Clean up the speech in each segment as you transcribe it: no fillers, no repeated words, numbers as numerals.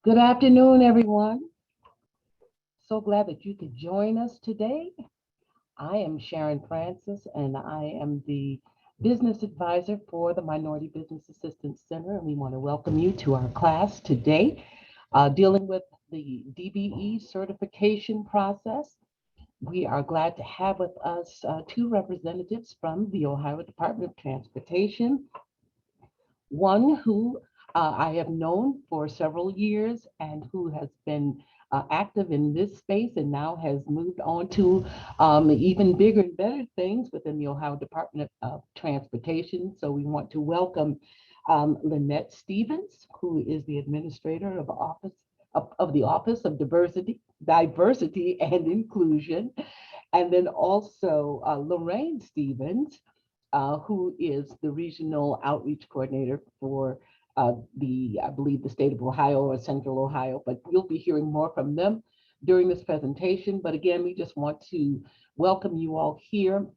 Good afternoon, everyone. So glad that you could join us today. I am Sharon Francis, and I am the business advisor for the Minority Business Assistance Center. And we want to welcome you to our class today, dealing with the DBE certification process. We are glad to have with us two representatives from the Ohio Department of Transportation. One who I have known for several years and who has been active in this space and now has moved on to even bigger and better things within the Ohio Department of Transportation. So we want to welcome Lynnette Stevens, who is the administrator of the Office of Diversity and Inclusion, and then also Lorraine Stevens, who is the regional outreach coordinator for I believe, the state of Ohio or Central Ohio, but you'll be hearing more from them during this presentation. But again, we just want to welcome you all here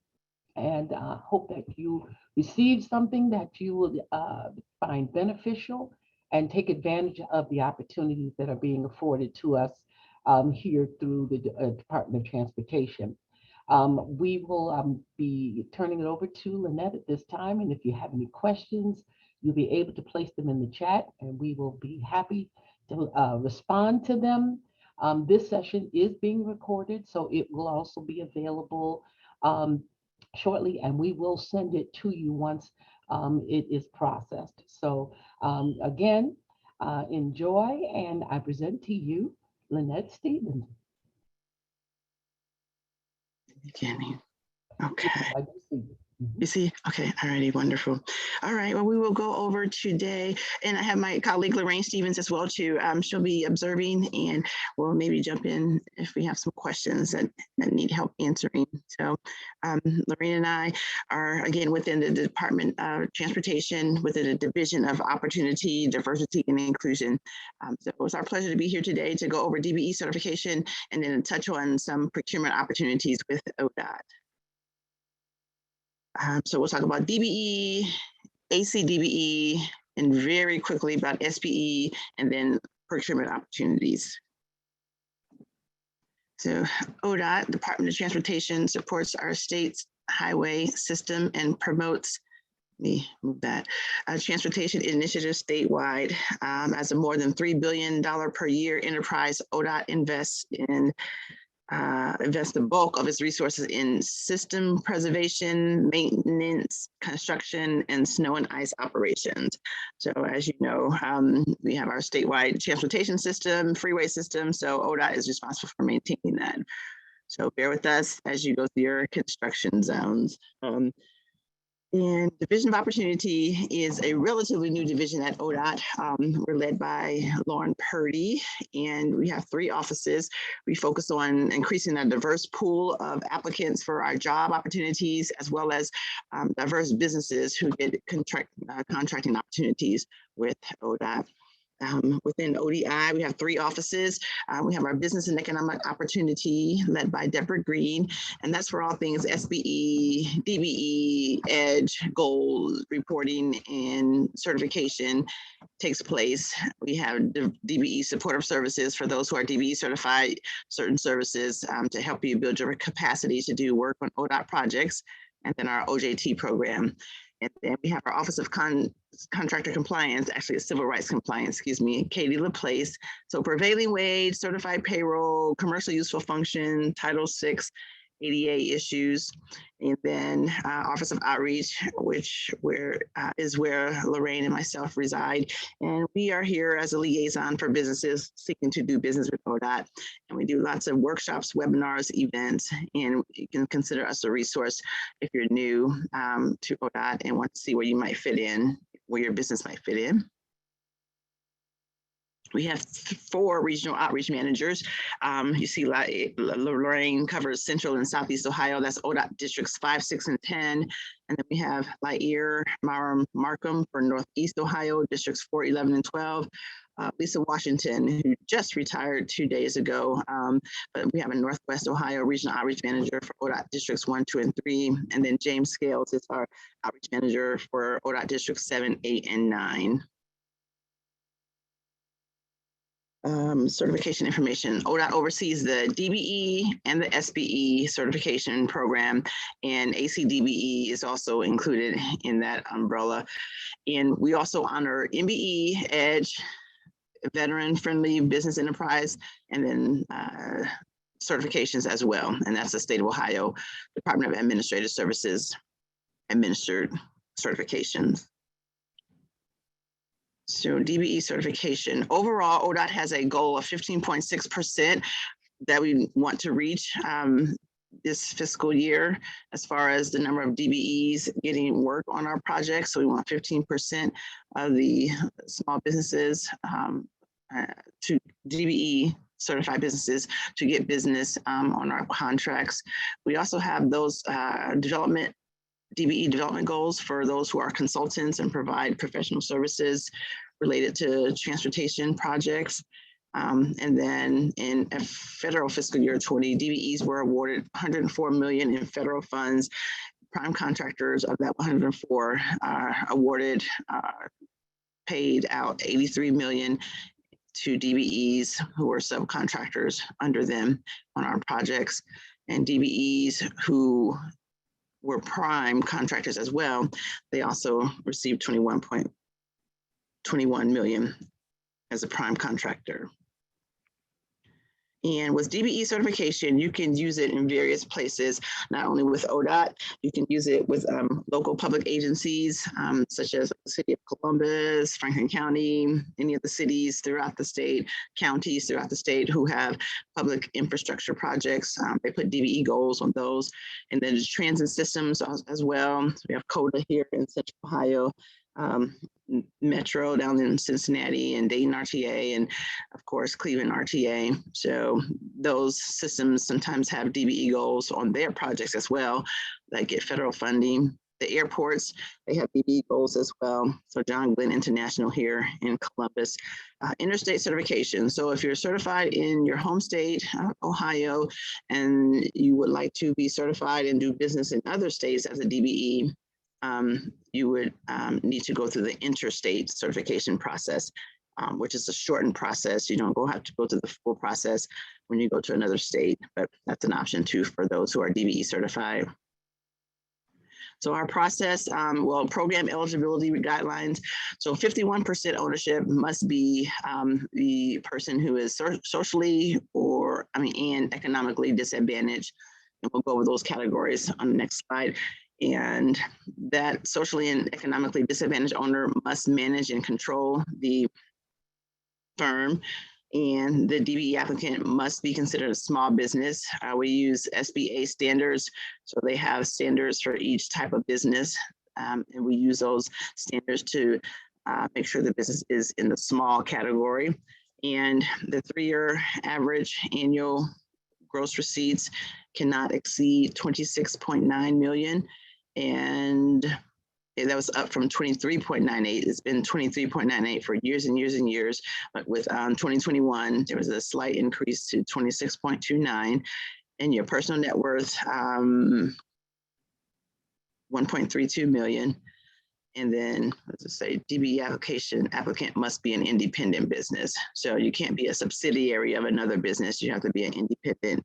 and hope that you receive something that you will find beneficial and take advantage of the opportunities that are being afforded to us here through the Department of Transportation. We will be turning it over to Lynnette at this time, and if you have any questions, you'll be able to place them in the chat, and we will be happy to respond to them. This session is being recorded, so it will also be available shortly, and we will send it to you once it is processed. So again, enjoy, and I present to you Lynnette Stevens. Beginning. Okay. You see? Okay. All righty. Wonderful. All right. Well, we will go over today, and I have my colleague Lorraine Stevens as well too. She'll be observing, and we'll maybe jump in if we have some questions that need help answering. So, Lorraine and I are again within the Department of Transportation, within the Division of Opportunity, Diversity, and Inclusion. So it's our pleasure to be here today to go over DBE certification and then touch on some procurement opportunities with ODOT. So we'll talk about DBE, ACDBE, and very quickly about SBE, and then procurement opportunities. So ODOT, Department of Transportation, supports our state's highway system and promotes, let me move that, transportation initiatives statewide. As a more than $3 billion per year enterprise, ODOT invests the bulk of its resources in system preservation, maintenance, construction, and snow and ice operations. So as you know, we have our statewide transportation system, freeway system, so ODOT is responsible for maintaining that. So bear with us as you go through your construction zones. And Division of Opportunity is a relatively new division at ODOT. We're led by Lauren Purdy, and we have 3 offices. We focus on increasing a diverse pool of applicants for our job opportunities, as well as diverse businesses who get contracting opportunities with ODOT. Within ODI, we have 3 offices. We have our Business and Economic Opportunity led by Deborah Green, and that's for all things SBE, DBE, EDGE, goals, reporting, and certification takes place. We have DBE supportive services for those who are DBE certified, certain services to help you build your capacity to do work on ODOT projects, and then our OJT program. And then we have our Office of Contractor Compliance, actually Civil Rights Compliance, Katie LaPlace. So prevailing wage, certified payroll, commercial useful function, Title VI, ADA issues, and then Office of Outreach, which is where Lorraine and myself reside. And we are here as a liaison for businesses seeking to do business with ODOT. And we do lots of workshops, webinars, events, and you can consider us a resource if you're new to ODOT and want to see where you might fit in, where your business might fit in. We have 4 regional outreach managers. You see Lorraine covers Central and Southeast Ohio. That's ODOT districts 5, 6, and 10. And then we have Lair Markham for Northeast Ohio, districts 4, 11, and 12. Lisa Washington, who just retired 2 days ago. But we have a Northwest Ohio regional outreach manager for ODOT districts 1, 2, and 3. And then James Scales is our outreach manager for ODOT districts 7, 8, and 9. certification information. ODOT oversees the DBE and the SBE certification program, and ACDBE is also included in that umbrella. And we also honor MBE, EDGE, veteran-friendly business enterprise, and then certifications as well. And that's the state of Ohio Department of Administrative Services administered certifications. So DBE certification. Overall, ODOT has a goal of 15.6% that we want to reach this fiscal year as far as the number of DBEs getting work on our projects. So we want 15% of the small businesses to DBE certified businesses to get business on our contracts. We also have those DBE development goals for those who are consultants and provide professional services related to transportation projects. And then in federal fiscal year 20, DBEs were awarded $104 million in federal funds. Prime contractors of that 104 awarded, paid out $83 million to DBEs who were subcontractors under them on our projects. And DBEs who were prime contractors as well, they also received $21.21 million as a prime contractor. And with DBE certification, you can use it in various places, not only with ODOT, you can use it with local public agencies, such as the city of Columbus, Franklin County, any of the cities throughout the state, counties throughout the state who have public infrastructure projects. They put DBE goals on those. And then transit systems as well. So we have CODA here in Central Ohio, Metro down in Cincinnati, and Dayton RTA, and of course Cleveland RTA. So those systems sometimes have DBE goals on their projects as well that get federal funding. The airports, they have DBE goals as well. So John Glenn International here in Columbus. Interstate certification. So if you're certified in your home state, Ohio, and you would like to be certified and do business in other states as a DBE, you would need to go through the interstate certification process, which is a shortened process. You don't have to go through the full process when you go to another state, but that's an option too for those who are DBE certified. So our process, program eligibility guidelines. So 51% ownership must be the person who is socially and economically disadvantaged. And we'll go over those categories on the next slide. And that socially and economically disadvantaged owner must manage and control the firm, and the DBE applicant must be considered a small business. We use SBA standards, so they have standards for each type of business, and we use those standards to make sure the business is in the small category. And the 3-year average annual gross receipts cannot exceed 26.9 million. And that was up from 23.98. It's been 23.98 for years and years and years. But with 2021, there was a slight increase to 26.29. And your personal net worth, 1.32 million. And then, let's just say, DBE applicant must be an independent business. So you can't be a subsidiary of another business. You have to be an independent,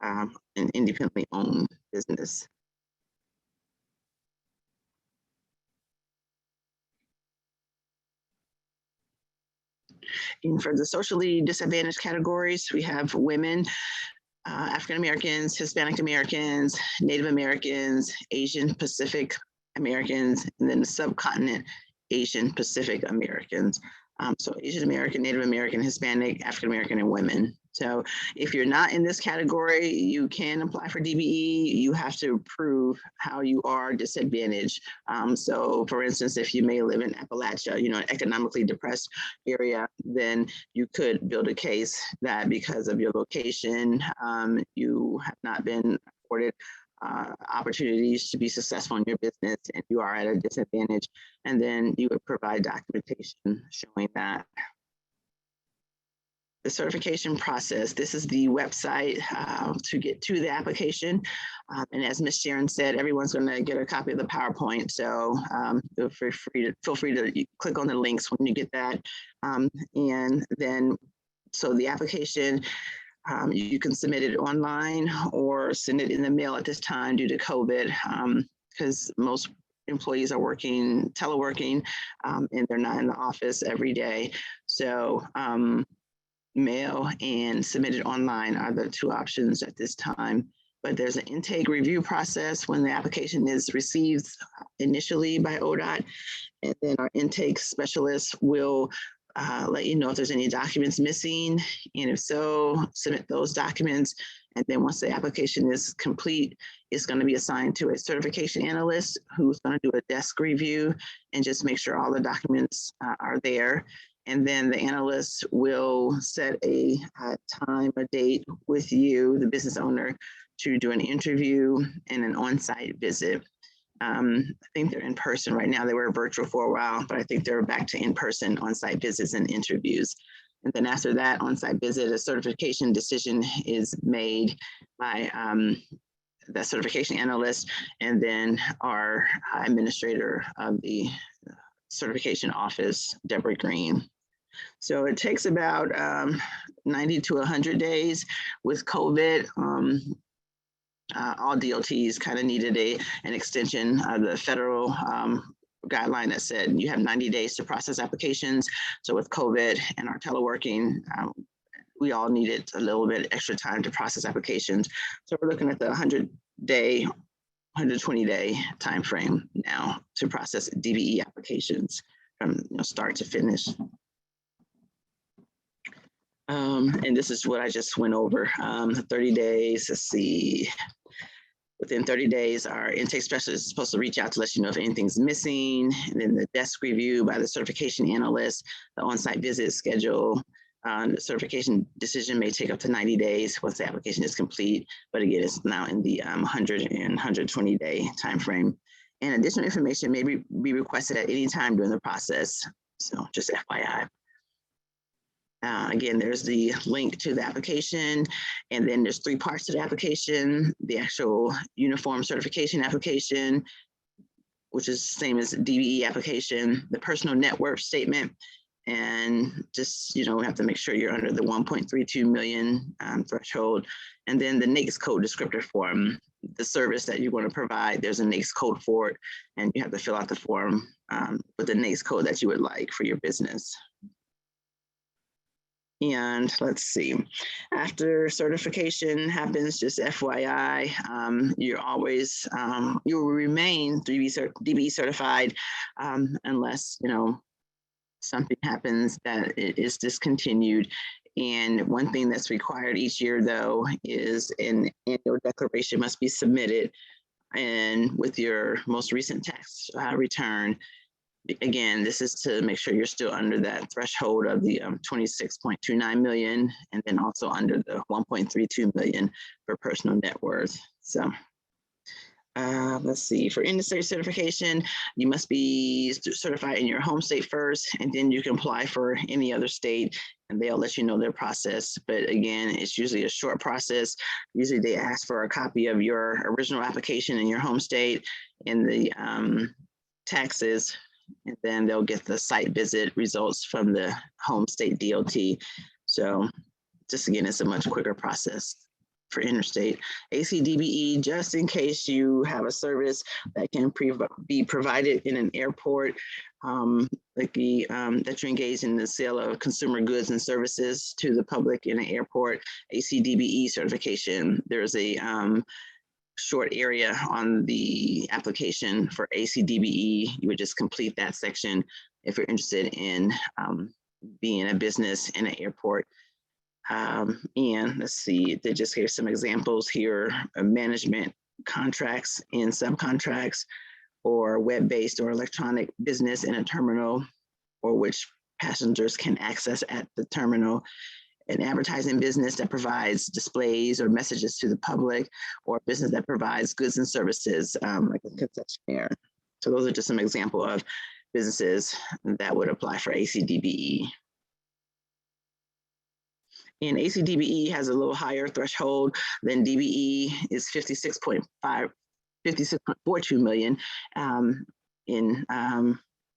an independently owned business. And for the socially disadvantaged categories, we have women, African Americans, Hispanic Americans, Native Americans, Asian Pacific Americans, and then the subcontinent Asian Pacific Americans. So Asian American, Native American, Hispanic, African American, and women. So if you're not in this category, you can apply for DBE. You have to prove how you are disadvantaged. So for instance, if you may live in Appalachia, an economically depressed area, then you could build a case that because of your location, you have not been afforded opportunities to be successful in your business and you are at a disadvantage. And then you would provide documentation showing that. The certification process, this is the website to get to the application. And as Ms. Sharon said, everyone's going to get a copy of the PowerPoint. So feel free to click on the links when you get that. And then So the application, you can submit it online or send it in the mail at this time due to COVID, because most employees are teleworking, and they're not in the office every day. So mail and submit it online are the two options at this time. But there's an intake review process when the application is received initially by ODOT, and then our intake specialist will let you know if there's any documents missing, and if so, submit those documents. And then once the application is complete, it's going to be assigned to a certification analyst who's going to do a desk review and just make sure all the documents are there. And then the analyst will set a time, a date with you, the business owner, to do an interview and an on-site visit. I think they're in person right now. They were virtual for a while, but I think they're back to in-person on-site visits and interviews. And then after that on-site visit, a certification decision is made by the certification analyst and then our administrator of the certification office, Deborah Green. So it takes about 90 to 100 days. With COVID. All DOTs kind of needed an extension of the federal guideline that said you have 90 days to process applications. So with COVID and our teleworking, we all needed a little bit extra time to process applications. So we're looking at the 100-day, 120-day time frame now to process DBE applications from start to finish. And this is what I just went over. 30 days, let's see. Within 30 days, our intake specialist is supposed to reach out to let you know if anything's missing. And then the desk review by the certification analyst, the on-site visit schedule. The certification decision may take up to 90 days once the application is complete. But again, it's now in the 100 and 120-day timeframe. And additional information may be requested at any time during the process. So just FYI. Again, there's the link to the application, and then there's 3 parts to the application: the actual uniform certification application, which is the same as the DBE application, the personal net worth statement, and just, we have to make sure you're under the 1.32 million threshold, and then the NAICS code descriptor form, the service that you're going to provide. There's a NAICS code for it, and you have to fill out the form with the NAICS code that you would like for your business. And let's see, after certification happens, just FYI, you're always, you will remain DBE certified unless, something happens that it is discontinued. And one thing that's required each year, though, is an annual declaration must be submitted. And with your most recent tax return, again, this is to make sure you're still under that threshold of the 26.29 million, and then also under the 1.32 million for personal net worth. So let's see, for in-state certification, you must be certified in your home state first, and then you can apply for any other state, and they'll let you know their process. But again, it's usually a short process. Usually they ask for a copy of your original application in your home state and the taxes, and then they'll get the site visit results from the home state DOT. So just again, it's a much quicker process for interstate. ACDBE, just in case you have a service that can be provided in an airport, that you're engaged in the sale of consumer goods and services to the public in an airport, ACDBE certification. There's a short area on the application for ACDBE. You would just complete that section if you're interested in being a business in an airport. And let's see, they just gave some examples here of management contracts and subcontracts, or web-based or electronic business in a terminal, or which passengers can access at the terminal. An advertising business that provides displays or messages to the public, or a business that provides goods and services like a concessionaire. So those are just some examples of businesses that would apply for ACDBE. And ACDBE has a little higher threshold than DBE, is 56.42 million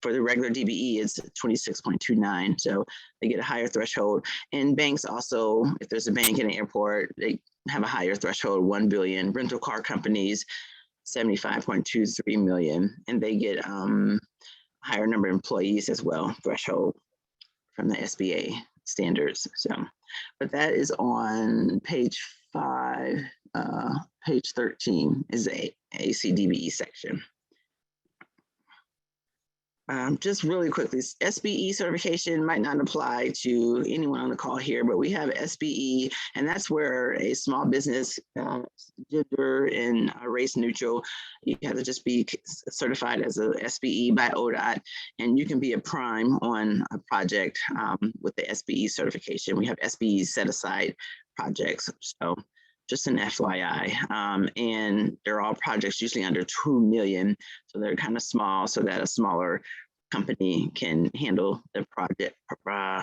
for the regular DBE, it's 26.29. So they get a higher threshold. And banks also, if there's a bank in an airport, they have a higher threshold, 1 billion. Rental car companies, 75.23 million. And they get a higher number of employees as well, threshold from the SBA standards. So, but that is on page 5, page 13 is the ACDBE section. Just really quickly, SBE certification might not apply to anyone on the call here, but we have SBE, and that's where a small business, gender and race neutral, you have to just be certified as a SBE by ODOT, and you can be a prime on a project with the SBE certification. We have SBE set aside projects, so just an FYI, and they're all projects usually under 2 million. So they're kind of small so that a smaller company can handle the project,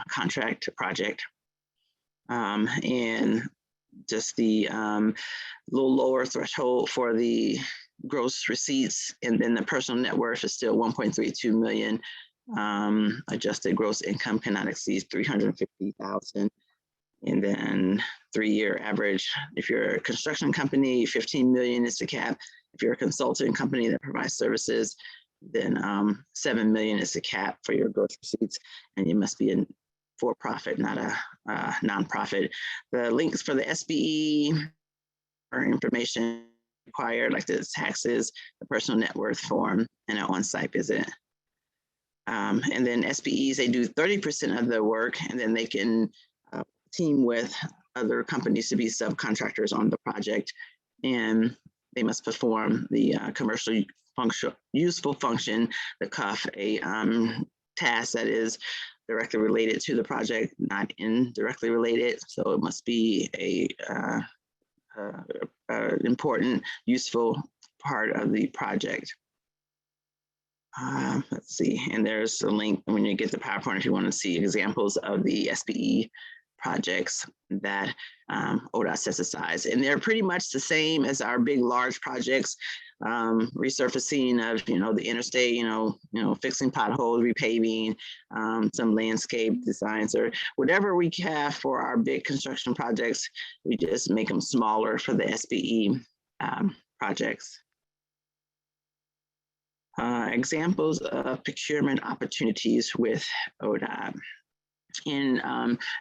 contract to project. And just the little lower threshold for the gross receipts, and then the personal net worth is still 1.32 million. Adjusted gross income cannot exceed 350,000. And then 3-year average, if you're a construction company, 15 million is the cap. If you're a consulting company that provides services, then 7 million is the cap for your gross receipts, and you must be a for-profit, not a nonprofit. The links for the SBE are information required, like the taxes, the personal net worth form, and an on-site visit. And then SBEs, they do 30% of the work, and then they can team with other companies to be subcontractors on the project, and they must perform the commercial function, useful function, the CUF, a task that is directly related to the project, not indirectly related. So it must be a important, useful part of the project. Let's see, and there's a link when you get the PowerPoint if you want to see examples of the SBE projects that ODOT sets aside. And they're pretty much the same as our big, large projects, resurfacing of, the interstate, fixing potholes, repaving, some landscape designs, or whatever we have for our big construction projects. We just make them smaller for the SBE projects. Examples of procurement opportunities with ODOT. And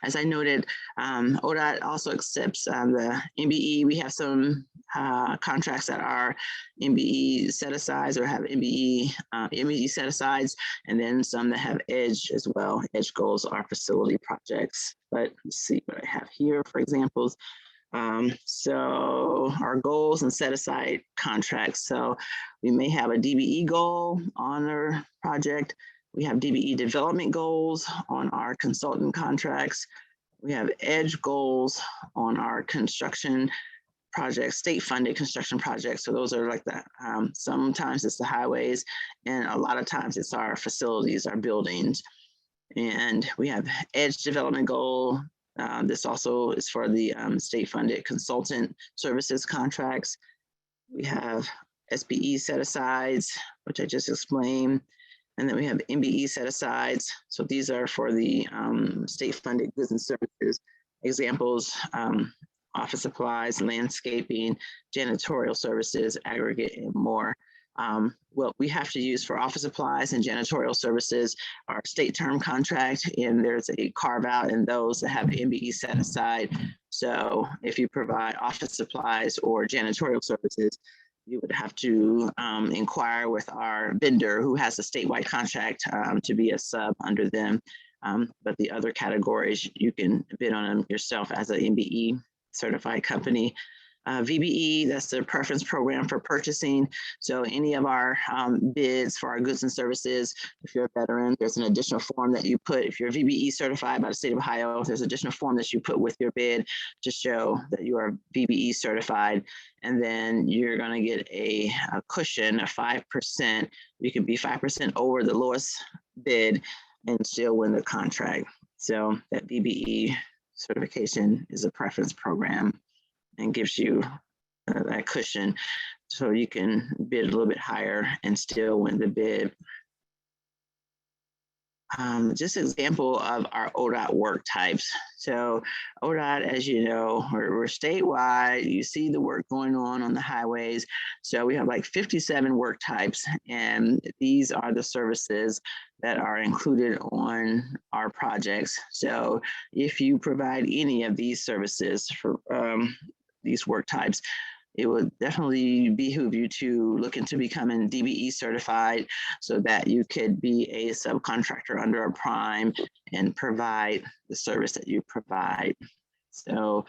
as I noted, ODOT also accepts the MBE. We have some contracts that are MBE set-asides or have MBE set-asides, and then some that have EDGE as well. EDGE goals are facility projects. But let's see what I have here for examples. So our goals and set-aside contracts. So we may have a DBE goal on our project. We have DBE development goals on our consultant contracts. We have EDGE goals on our construction projects, state-funded construction projects. So those are like the, sometimes it's the highways, and a lot of times it's our facilities, our buildings. And we have EDGE development goal. This also is for the state-funded consultant services contracts. We have SBE set-asides, which I just explained. And then we have MBE set-asides. So these are for the state-funded goods and services. Examples, office supplies, landscaping, janitorial services, aggregate, and more. What we have to use for office supplies and janitorial services are state term contract, and there's a carve out in those that have MBE set aside. So if you provide office supplies or janitorial services, you would have to inquire with our vendor who has a statewide contract to be a sub under them. But the other categories, you can bid on them yourself as an MBE certified company. VBE, that's the preference program for purchasing. So any of our bids for our goods and services, if you're a veteran, there's an additional form that you put. If you're VBE certified by the state of Ohio, there's an additional form that you put with your bid to show that you are VBE certified. And then you're going to get a cushion of 5%. You can be 5% over the lowest bid and still win the contract. So that VBE certification is a preference program and gives you that cushion so you can bid a little bit higher and still win the bid. just an example of our ODOT work types. So ODOT, as you know, we're statewide. You see the work going on the highways. So we have like 57 work types, and these are the services that are included on our projects. So if you provide any of these services for these work types, it would definitely behoove you to look into becoming DBE certified so that you could be a subcontractor under a prime and provide the service that you provide. So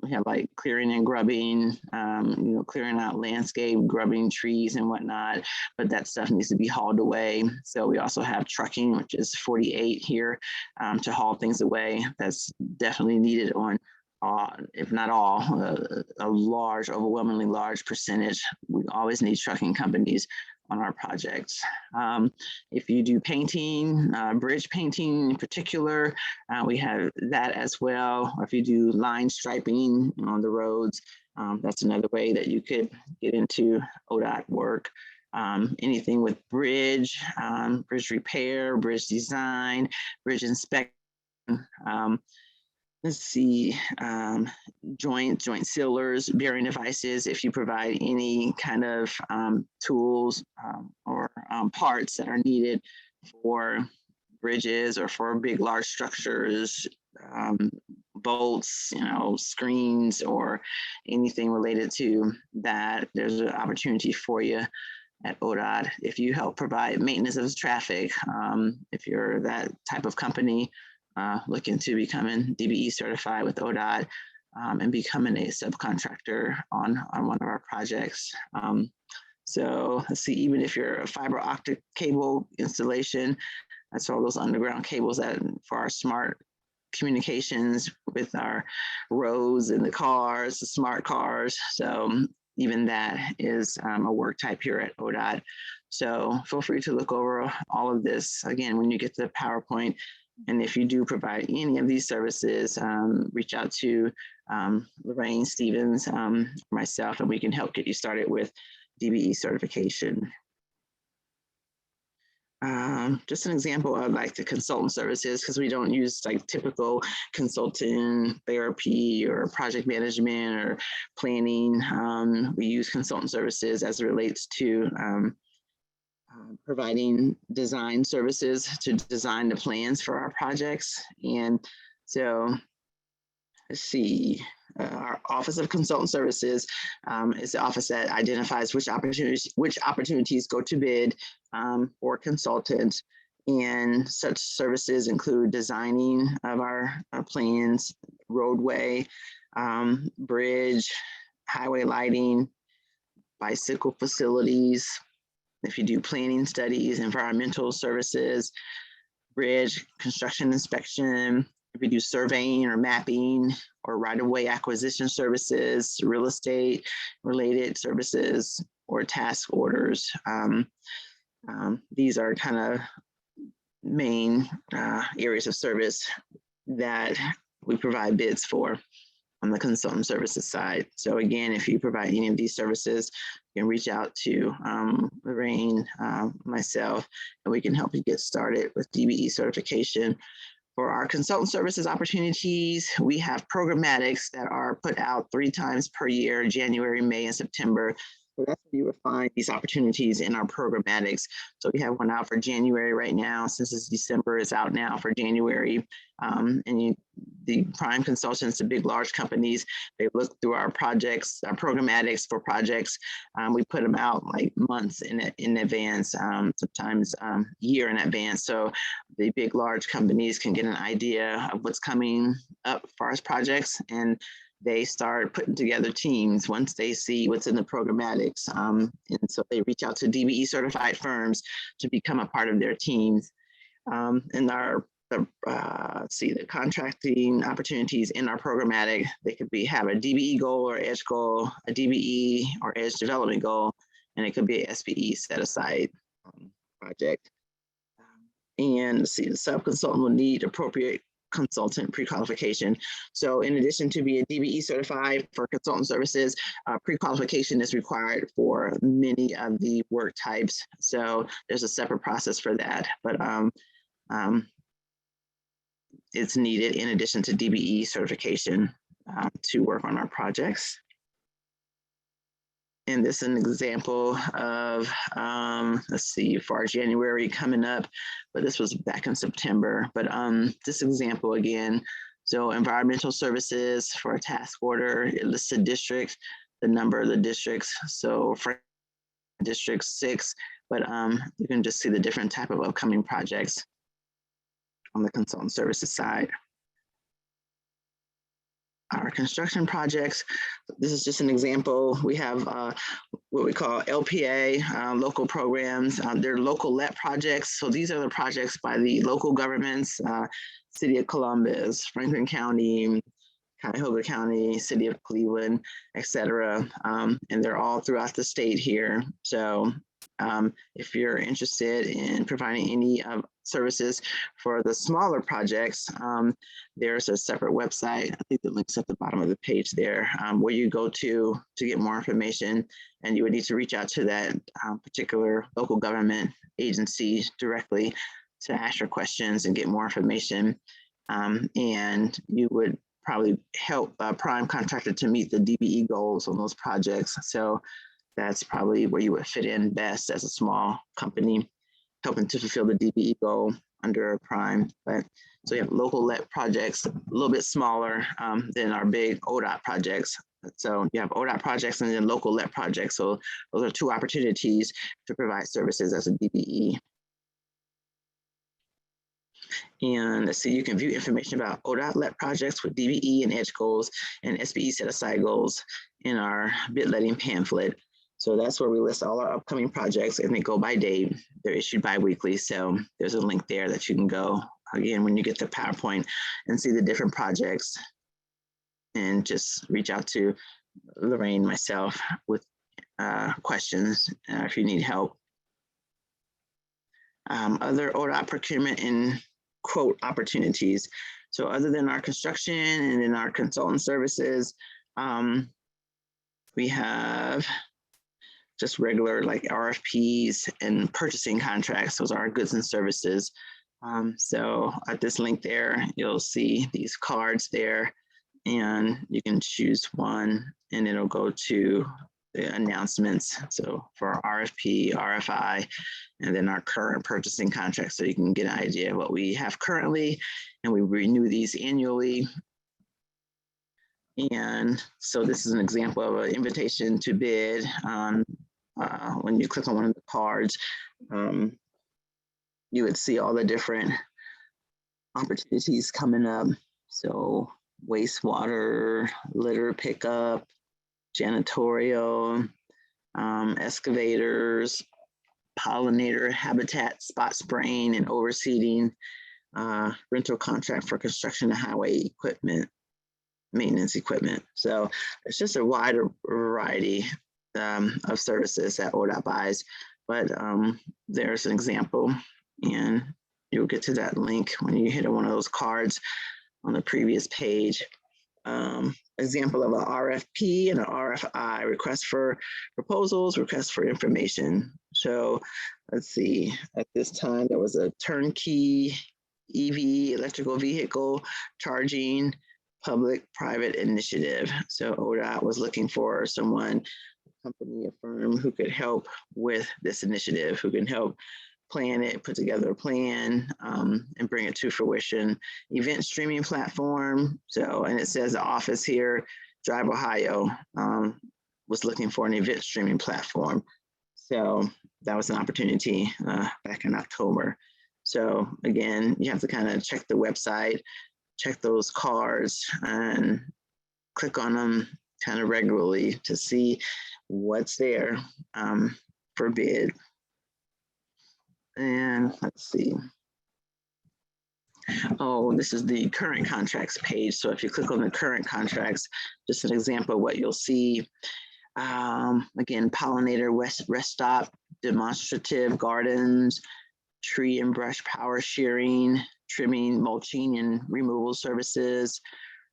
we have like clearing and grubbing, clearing out landscape, grubbing trees and whatnot, but that stuff needs to be hauled away. So we also have trucking, which is 48 here to haul things away. That's definitely needed on if not all, a large, overwhelmingly large percentage. We always need trucking companies on our projects. If you do painting, bridge painting in particular, we have that as well. Or if you do line striping on the roads, that's another way that you could get into ODOT work. Anything with bridge repair, bridge design, bridge inspection, let's see, joint sealers, bearing devices, if you provide any kind of tools or parts that are needed for bridges or for big, large structures, bolts, screens, or anything related to that, there's an opportunity for you at ODOT. If you help provide maintenance of traffic, if you're that type of company, look into becoming DBE certified with ODOT and becoming a subcontractor on one of our projects. So let's see, even if you're a fiber optic cable installation, that's all those underground cables that for our smart communications with our roads and the cars, the smart cars. So even that is a work type here at ODOT. So feel free to look over all of this again when you get to the PowerPoint. And if you do provide any of these services, reach out to Lynnette Stevens, myself, and we can help get you started with DBE certification. Just an example of like the consultant services, because we don't use like typical consulting therapy or project management or planning. We use consultant services as it relates to providing design services to design the plans for our projects. And so let's see, our Office of Consultant Services is the office that identifies which opportunities go to bid for consultants. And such services include designing of our plans, roadway, bridge, highway lighting, bicycle facilities. If you do planning studies, environmental services, bridge construction inspection, if you do surveying or mapping or right-of-way acquisition services, real estate related services, or task orders. These are kind of main areas of service that we provide bids for on the consultant services side. So again, if you provide any of these services, you can reach out to Lorraine, myself, and we can help you get started with DBE certification. For our consultant services opportunities, we have programmatics that are put out 3 times per year, January, May, and September. So that's where you will find these opportunities in our programmatics. So we have one out for January right now. Since it's December, it's out now for January. The prime consultants, the big, large companies, they look through our projects, our programmatics for projects. We put them out like months in advance, sometimes year in advance. So the big, large companies can get an idea of what's coming up for our projects, and they start putting together teams once they see what's in the programmatics. And so they reach out to DBE certified firms to become a part of their teams. And the contracting opportunities in our programmatic, they could have a DBE goal or EDGE goal, a DBE or EDGE development goal, and it could be a SBE set aside project. And the sub-consultant will need appropriate consultant pre-qualification. So in addition to being DBE certified for consultant services, pre-qualification is required for many of the work types. So there's a separate process for that. But it's needed in addition to DBE certification to work on our projects. And this is an example of, let's see, for our January coming up, but this was back in September. But this example again, so environmental services for a task order, it lists the districts, the number of the districts. So for District 6, but you can just see the different type of upcoming projects on the consultant services side. Our construction projects, this is just an example. We have what we call LPA, local programs. They're local let projects. So these are the projects by the local governments, City of Columbus, Franklin County, Cuyahoga County, City of Cleveland, et cetera. And they're all throughout the state here. So if you're interested in providing any services for the smaller projects, there's a separate website. I think the link's at the bottom of the page there, where you go to get more information, and you would need to reach out to that particular local government agency directly to ask your questions and get more information. And you would probably help a prime contractor to meet the DBE goals on those projects. So that's probably where you would fit in best as a small company, helping to fulfill the DBE goal under a prime. But so you have local let projects, a little bit smaller than our big ODOT projects. So you have ODOT projects and then local let projects. So those are two opportunities to provide services as a DBE. And let's see, you can view information about ODOT let projects with DBE and EDGE goals and SBE set aside goals in our bid letting pamphlet. So that's where we list all our upcoming projects, and they go by date. They're issued bi-weekly. So there's a link there that you can go, again, when you get the PowerPoint, and see the different projects, and just reach out to Lorraine, myself, with questions if you need help. Other ODOT procurement and quote opportunities. So other than our construction and in our consultant services, we have just regular like RFPs and purchasing contracts. Those are our goods and services. So at this link there, you'll see these cards there, and you can choose one and it'll go to the announcements. So for RFP, RFI, and then our current purchasing contract. So you can get an idea of what we have currently, and we renew these annually. And so this is an example of an invitation to bid. When you click on one of the cards, you would see all the different opportunities coming up. So wastewater, litter pickup, janitorial, excavators, pollinator habitat spot spraying and overseeding, rental contract for construction and highway equipment, maintenance equipment. So it's just a wider variety of services that ODOT buys, but there's an example, and you'll get to that link when you hit one of those cards on the previous page. Example of an RFP and an RFI, request for proposals, request for information. So let's see, at this time, there was a turnkey EV, electrical vehicle charging public-private initiative. So ODOT was looking for someone, a company, a firm who could help with this initiative, who can help plan it, put together a plan, and bring it to fruition. Event streaming platform. So, and it says the office here, Drive Ohio, was looking for an event streaming platform. So that was an opportunity back in October. So again, you have to kind of check the website, check those cards, and click on them kind of regularly to see what's there for bid. And let's see. Oh, this is the current contracts page. So if you click on the current contracts, just an example of what you'll see. Again, pollinator rest stop, demonstrative gardens, tree and brush power shearing, trimming, mulching, and removal services,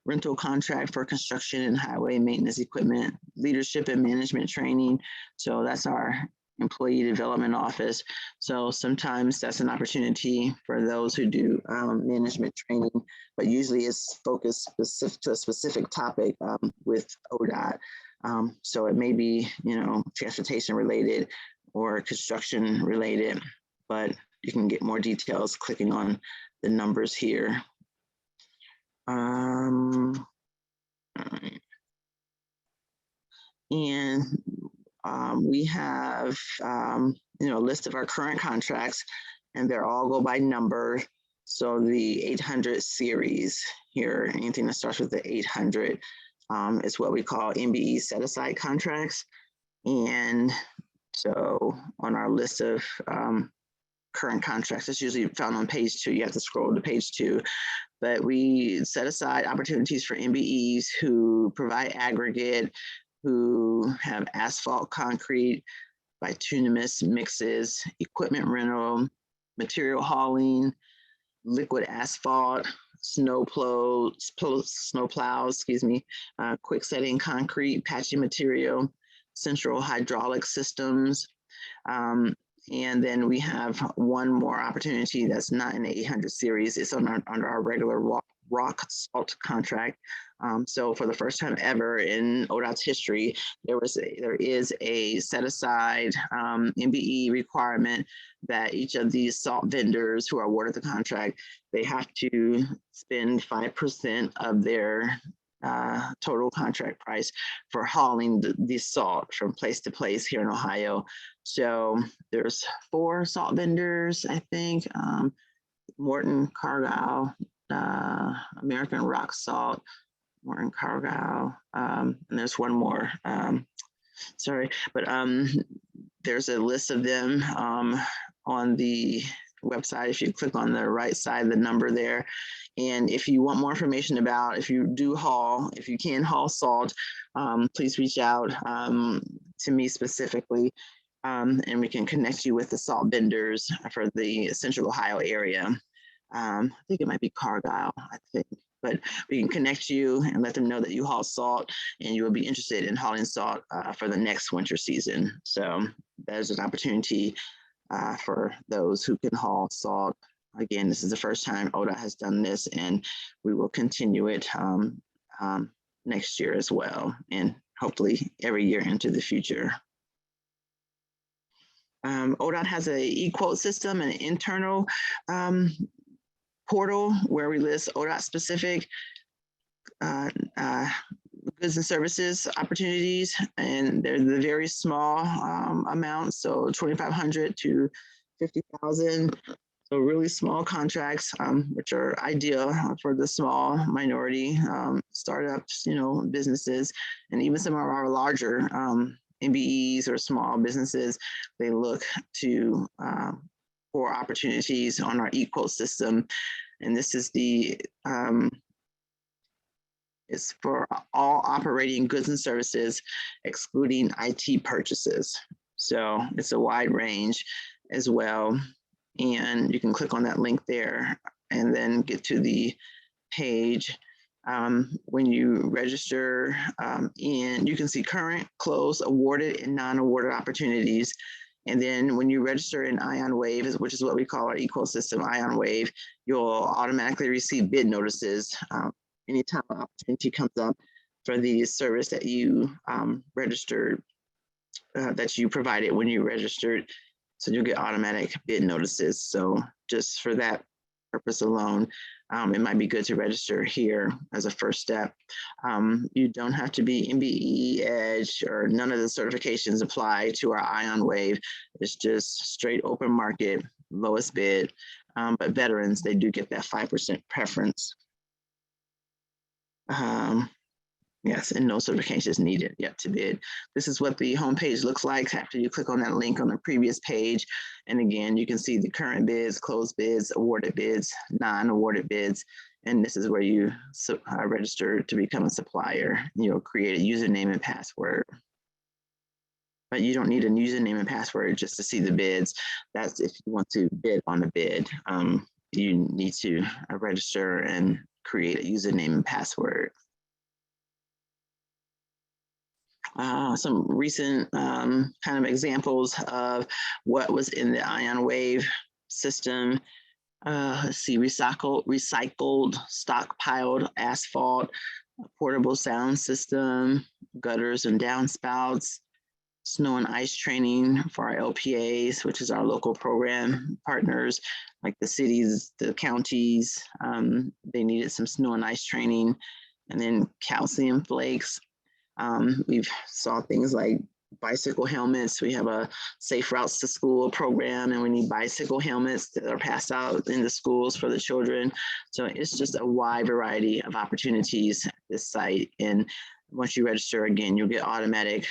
rental contract for construction and highway maintenance equipment, leadership and management training. So that's our Employee Development Office. So sometimes that's an opportunity for those who do management training, but usually it's focused specific to a specific topic with ODOT. So it may be, transportation related or construction related, but you can get more details clicking on the numbers here. And we have, a list of our current contracts, and they're all go by number. So the 800 series here, anything that starts with the 800 is what we call MBE set-aside contracts. And so on our list of current contracts, it's usually found on page 2. You have to scroll to page 2. But we set aside opportunities for MBEs who provide aggregate, who have asphalt, concrete, bituminous mixes, equipment rental, material hauling, liquid asphalt, snow plows, quick setting concrete, patching material, central hydraulic systems. And then we have one more opportunity that's not in the 800 series. It's under our regular rock salt contract. So for the first time ever in ODOT's history, there is a set aside MBE requirement that each of these salt vendors who are awarded the contract, they have to spend 5% of their total contract price for hauling the salt from place to place here in Ohio. So there's 4 salt vendors, I think, Morton, Cargyle, American Rock Salt, Morton, Cargyle, and there's one more, sorry, but there's a list of them on the website. If you click on the right side, the number there. And if you want more information about, if you can haul salt, please reach out to me specifically, and we can connect you with the salt vendors for the Central Ohio area. I think it might be Cargyle, but we can connect you and let them know that you haul salt and you will be interested in hauling salt for the next winter season. So there's an opportunity for those who can haul salt. Again, this is the first time ODOT has done this, and we will continue it next year as well, and hopefully every year into the future. ODOT has an e-quote system, an internal portal where we list ODOT specific goods and services opportunities, and they're the very small amounts, so 2,500 to 50,000. So really small contracts, which are ideal for the small minority startups, businesses, and even some of our larger MBEs or small businesses. They look to for opportunities on our eQuote system, and this is it's for all operating goods and services, excluding IT purchases. So it's a wide range as well. And you can click on that link there and then get to the page. When you register you can see current, closed, awarded, and non-awarded opportunities. And then when you register in Ion Wave, which is what we call our ecosystem, Ion Wave, you'll automatically receive bid notices anytime an opportunity comes up for the service that you registered, that you provided when you registered. So you'll get automatic bid notices. So just for that purpose alone, it might be good to register here as a first step. You don't have to be MBE, Edge, or none of the certifications apply to our Ion Wave. It's just straight open market, lowest bid. But veterans, they do get that 5% preference. Yes, and no certifications needed yet to bid. This is what the homepage looks like after you click on that link on the previous page. And again, you can see the current bids, closed bids, awarded bids, non-awarded bids. And this is where you register to become a supplier. You'll create a username and password. But you don't need a username and password just to see the bids. That's if you want to bid on a bid. You need to register and create a username and password. Some recent kind of examples of what was in the ion wave system. Let's see, recycled, stockpiled asphalt, portable sound system, gutters and downspouts, snow and ice training for our LPAs, which is our local program partners, like the cities, the counties. They needed some snow and ice training, and then calcium flakes. We've saw things like bicycle helmets. We have a Safe Routes to School program, and we need bicycle helmets that are passed out in the schools for the children. So it's just a wide variety of opportunities at this site. And once you register, again, you'll get automatic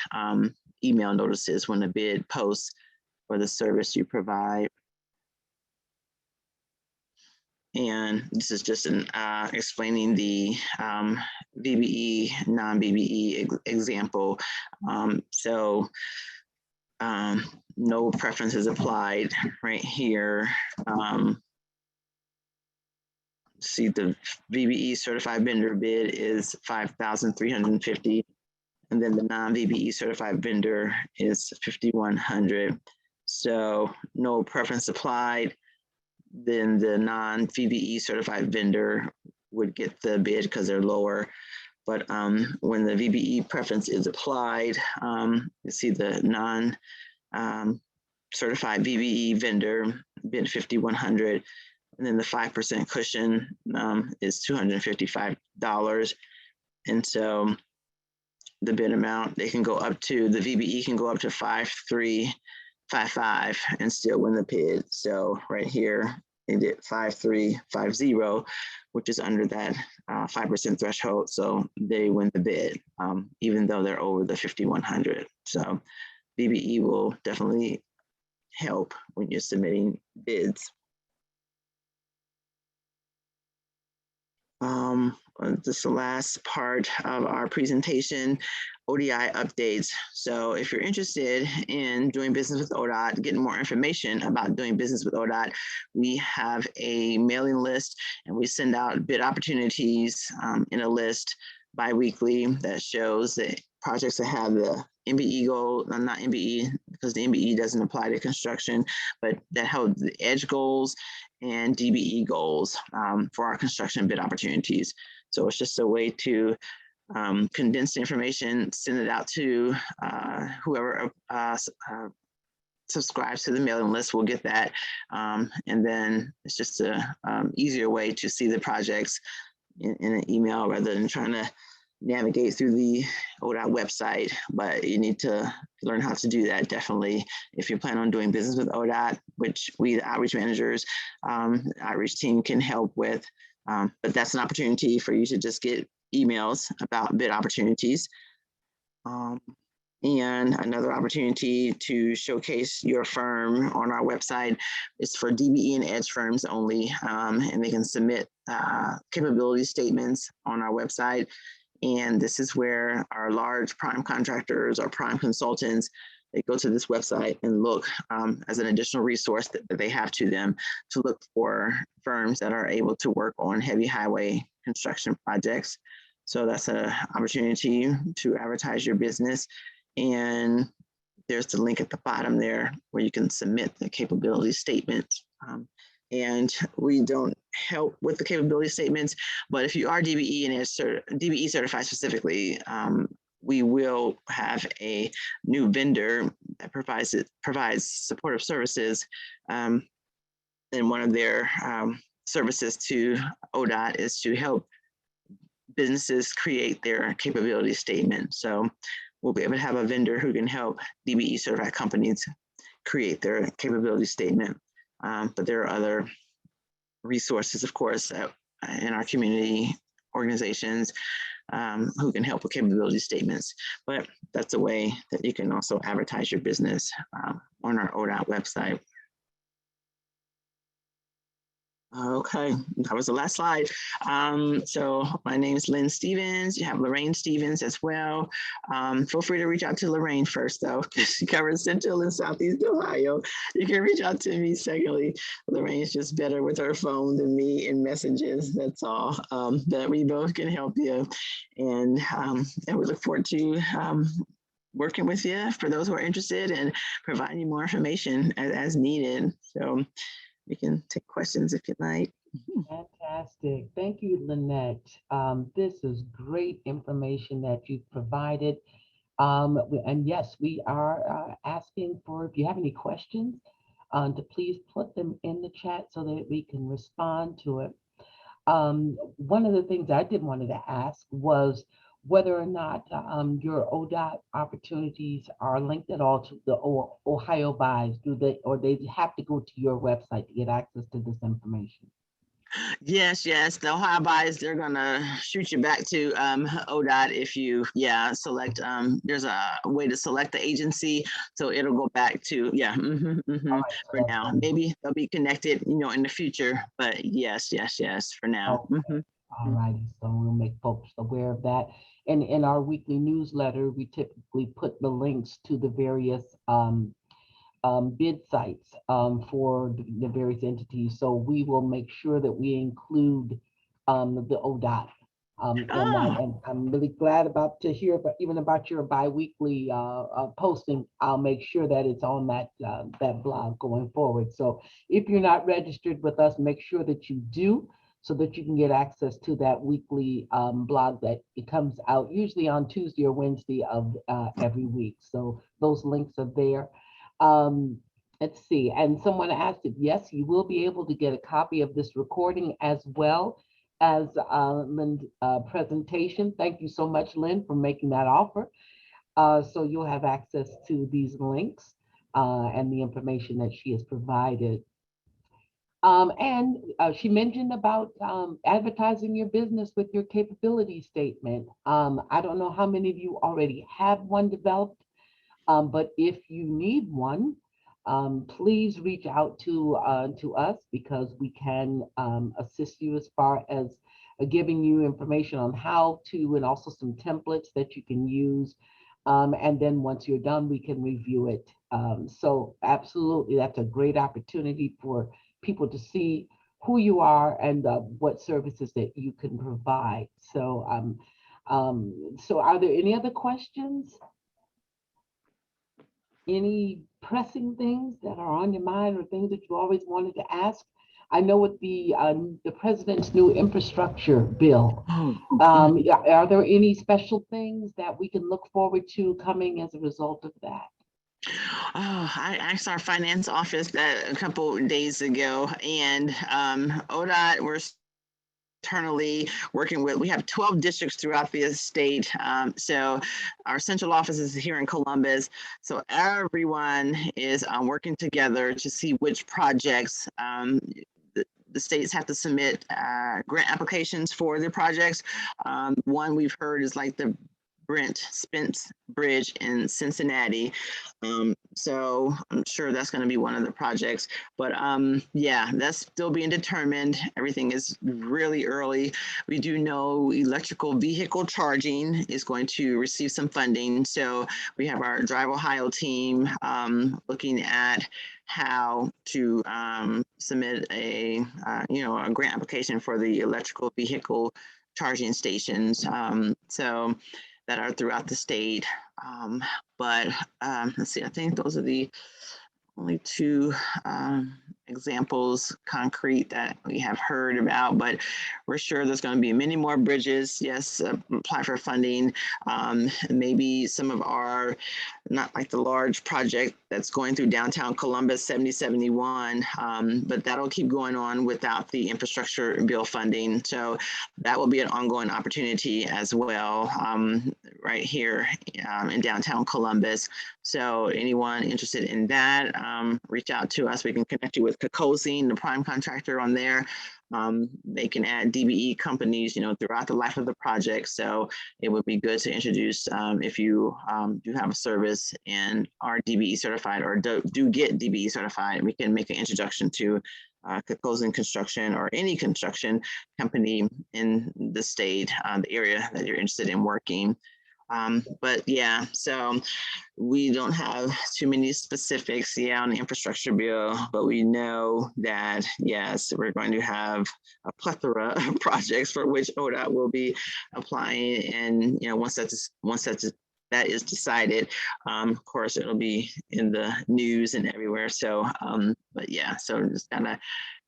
email notices when the bid posts for the service you provide. And this is just an explaining the BBE, non-BBE example. No preferences applied right here. See, the BBE certified vendor bid is $5,350, and then the non-BBE certified vendor is $5,100. So no preference applied. Then the non-VBE certified vendor would get the bid because they're lower. But when the VBE preference is applied, you see the non-certified VBE vendor bid $5,100, and then the 5% cushion is $255. And so the bid amount, they can go up to, the VBE can go up to 5,355 and still win the bid. So right here, they did 5,350, which is under that 5% threshold. So they win the bid, even though they're over the 5,100. So VBE will definitely help when you're submitting bids. This is the last part of our presentation, ODI updates. So if you're interested in doing business with ODOT, getting more information about doing business with ODOT, we have a mailing list, and we send out bid opportunities in a list bi-weekly that shows the projects that have the MBE goal, not MBE, because the MBE doesn't apply to construction, but that have the EDGE goals and DBE goals for our construction bid opportunities. So it's just a way to condense the information, send it out to whoever subscribes to the mailing list will get that. And then it's just a easier way to see the projects in an email rather than trying to navigate through the ODOT website. But you need to learn how to do that, definitely, if you plan on doing business with ODOT, which we, the outreach managers, the outreach team can help with. But that's an opportunity for you to just get emails about bid opportunities. And another opportunity to showcase your firm on our website is for DBE and EDGE firms only, and they can submit capability statements on our website. And this is where our large prime contractors or prime consultants, they go to this website and look as an additional resource that they have to them to look for firms that are able to work on heavy highway construction projects. So that's an opportunity to advertise your business. And there's the link at the bottom there where you can submit the capability statement. And we don't help with the capability statements, but if you are DBE and DBE certified specifically, we will have a new vendor that provides supportive services. And one of their services to ODOT is to help businesses create their capability statement. So we'll be able to have a vendor who can help DBE certified companies create their capability statement. But there are other resources, of course, in our community organizations who can help with capability statements. But that's a way that you can also advertise your business on our ODOT website. Okay, that was the last slide. So my name is Lynn Stevens. You have Lorraine Stevens as well. Feel free to reach out to Lorraine first, though, because she covers Central and Southeast Ohio. You can reach out to me secondly. Lorraine is just better with her phone than me in messages. That's all. But we both can help you. And we look forward to working with you for those who are interested and providing you more information as needed. So we can take questions if you'd like. Fantastic. Thank you, Lynnette. This is great information that you've provided. And yes, we are asking for, if you have any questions, to please put them in the chat so that we can respond to it. One of the things I did wanted to ask was whether or not your ODOT opportunities are linked at all to the Ohio buys, or they have to go to your website to get access to this information? Yes, the Ohio buys, they're gonna shoot you back to ODOT if you select. There's a way to select the agency, so it'll go back to All right, so for that's now. wonderful. Maybe they'll be connected, in the future, but yes, for now. Okay. All righty, so we'll make folks aware of that. And in our weekly newsletter, we typically put the links to the various bid sites for the various entities. So we will make sure that we include the ODOT in that. And I'm really glad to hear even about your biweekly posting. I'll make sure that it's on that blog going forward. So if you're not registered with us, make sure that you do, so that you can get access to that weekly blog that it comes out usually on Tuesday or Wednesday of every week. So those links are there. Let's see, and someone asked if yes, you will be able to get a copy of this recording as well as Lynn's presentation. Thank you so much, Lynn, for making that offer. So you'll have access to these links and the information that she has provided. And she mentioned about advertising your business with your capability statement. I don't know how many of you already have one developed, but if you need one, please reach out to us, because we can assist you as far as giving you information on how to, and also some templates that you can use. And then once you're done, we can review it. So absolutely, that's a great opportunity for people to see who you are and what services that you can provide. So, so are there any other questions? Any pressing things that are on your mind, or things that you always wanted to ask? I know with the president's new infrastructure bill, are there any special things that we can look forward to coming as a result of that? Oh, I asked our finance office that a couple days ago, and ODOT, we're internally working with, we have 12 districts throughout the state. So our central office is here in Columbus. So everyone is working together to see which projects the states have to submit grant applications for their projects. One we've heard is like the Brent Spence Bridge in Cincinnati. So I'm sure that's going to be one of the projects, but yeah, that's still being determined. Everything is really early. We do know electrical vehicle charging is going to receive some funding. So we have our Drive Ohio team looking at how to submit a a grant application for the electrical vehicle charging stations. So that are throughout the state. But let's see, I think those are the only two examples concrete that we have heard about, but we're sure there's going to be many more bridges. Yes, apply for funding. Maybe some of our, not like the large project that's going through downtown Columbus 7071, but that'll keep going on without the infrastructure bill funding. So that will be an ongoing opportunity as well, right here in downtown Columbus. So anyone interested in that, reach out to us. We can connect you with Cocosine, the prime contractor on there. They can add DBE companies, throughout the life of the project. So it would be good to introduce if you do have a service and are DBE certified, or do get DBE certified, we can make an introduction to Cocosine Construction or any construction company in the state, the area that you're interested in working. But yeah, so we don't have too many specifics on the infrastructure bill, but we know that, yes, we're going to have a plethora of projects for which ODOT will be applying. And, once that's that is decided. Of course, it'll be in the news and everywhere. So, but yeah, so just kind of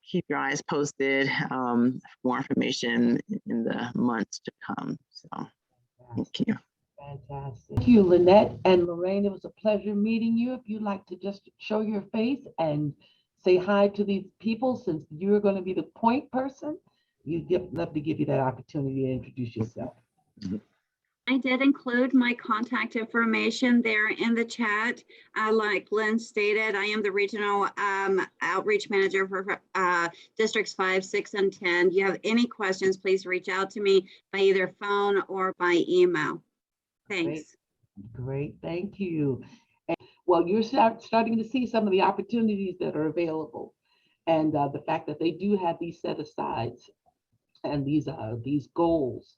keep your eyes posted. More information in the months to come. So, thank you. Fantastic. Thank you, Lynnette and Lorraine. It was a pleasure meeting you. If you'd like to just show your face and say hi to these people, since you're going to be the point person, love to give you that opportunity to introduce yourself. I did include my contact information there in the chat. Like Lynn stated, I am the regional outreach manager for districts 5, 6, and 10. If you have any questions, please reach out to me by either phone or by email. Thanks. Great, thank you. And, well, you're starting to see some of the opportunities that are available, and the fact that they do have these set asides and these goals.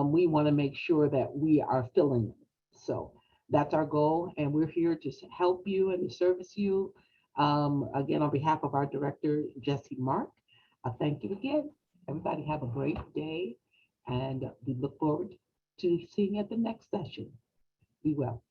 We want to make sure that we are filling them. So that's our goal, and we're here to help you and to service you. Again, on behalf of our director, Jesse Mark, I thank you again. Everybody have a great day, and we look forward to seeing you at the next session. Be well.